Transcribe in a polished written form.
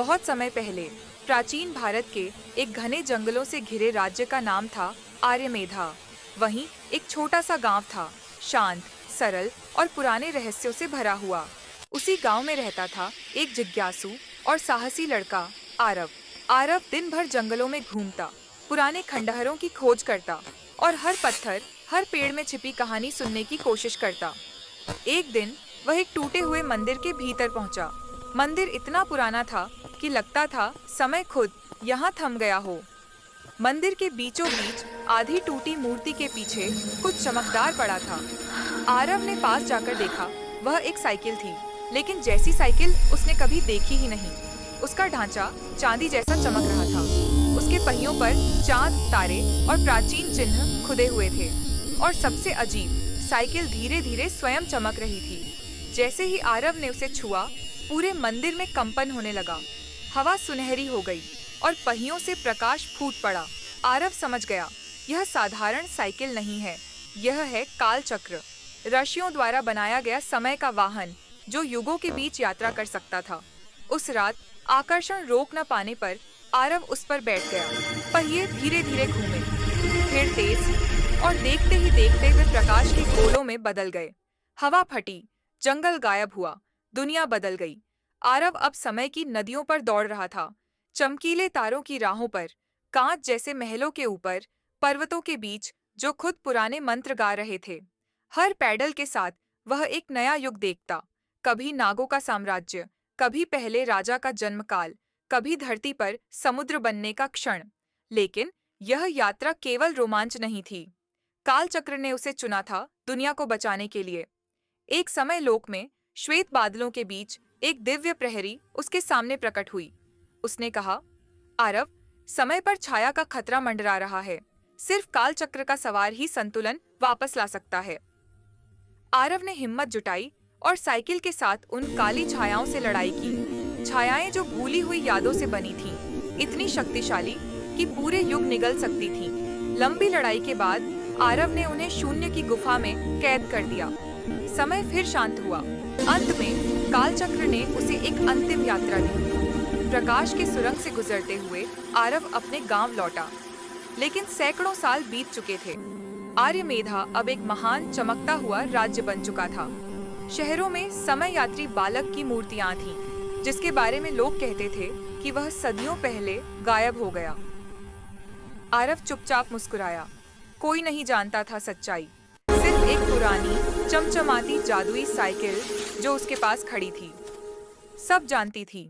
बहुत समय पहले प्राचीन भारत के एक घने जंगलों से घिरे राज्य का नाम था आर्यमेधा। वहीं एक छोटा सा गांव था, शांत, सरल और पुराने रहस्यों से भरा हुआ। उसी गांव में रहता था एक जिज्ञासु और साहसी लड़का, आरव। आरव दिन भर जंगलों में घूमता, पुराने खंडहरों की खोज करता और हर पत्थर, हर पेड़ में छिपी कहानी सुनने की कोशिश करता। एक दिन वह एक टूटे हुए मंदिर के भीतर पहुंचा। मंदिर इतना पुराना था कि लगता था समय खुद यहाँ थम गया हो। मंदिर के बीचों बीच आधी टूटी मूर्ति के पीछे कुछ चमकदार पड़ा था। आरव ने पास जाकर देखा, वह एक साइकिल थी, लेकिन जैसी साइकिल उसने कभी देखी ही नहीं। उसका ढांचा चांदी जैसा चमक रहा था। उसके पहियों पर चांद, तारे और प्राचीन चिन्ह खुदे हुए थे। और सबसे अजीब, साइकिल धीरे धीरे स्वयं चमक रही थी। जैसे ही आरव ने उसे छुआ, पूरे मंदिर में कंपन होने लगा। हवा सुनहरी हो गई और पहियों से प्रकाश फूट पड़ा। आरव समझ गया, यह साधारण साइकिल नहीं है, यह है काल चक्र, ऋषियों द्वारा बनाया गया समय का वाहन, जो युगों के बीच यात्रा कर सकता था। उस रात आकर्षण रोक न पाने पर आरव उस पर बैठ गया। पहिए धीरे धीरे घूमे, फिर तेज, और देखते ही देखते वे प्रकाश के गोलों में बदल गए। हवा फटी, जंगल गायब हुआ, दुनिया बदल गई। आरव अब समय की नदियों पर दौड़ रहा था, चमकीले तारों की राहों पर, कांच जैसे महलों के ऊपर, पर्वतों के बीच जो खुद पुराने मंत्र गा रहे थे। हर पैडल के साथ वह एक नया युग देखता, कभी नागों का साम्राज्य, कभी पहले राजा का जन्मकाल, कभी धरती पर समुद्र बनने का क्षण। लेकिन यह यात्रा केवल रोमांच नहीं थी। काल चक्र ने उसे चुना था दुनिया को बचाने के लिए। एक समय लोक में श्वेत बादलों के बीच एक दिव्य प्रहरी उसके सामने प्रकट हुई। उसने कहा, आरव, समय पर छाया का खतरा मंडरा रहा है। सिर्फ काल चक्र का सवार ही संतुलन वापस ला सकता है। आरव ने हिम्मत जुटाई और साइकिल के साथ उन काली छायाओं से लड़ाई की। छायाएं जो भूली हुई यादों से बनी थीं, इतनी शक्तिशाली कि पूरे युग निगल सकती थीं। लंबी लड़ाई के बाद आरव ने उन्हें शून्य की गुफा में कैद कर दिया। समय फिर शांत हुआ। अंत में काल चक्र ने उसे एक अंतिम यात्रा दी। प्रकाश के सुरंग से गुजरते हुए आरव अपने गांव लौटा। लेकिन सैकड़ों साल बीत चुके थे। आर्यमेधा अब एक महान चमकता हुआ राज्य बन चुका था। शहरों में समय यात्री बालक की मूर्तियां थीं, जिसके बारे में लोग कहते थे कि वह सदियों पहले गायब हो गया। आरव चुपचाप मुस्कुराया। कोई नहीं जानता था सच्चाई, सिर्फ एक पुरानी चमचमाती जादुई साइकिल जो उसके पास खड़ी थी। सब जानती थी,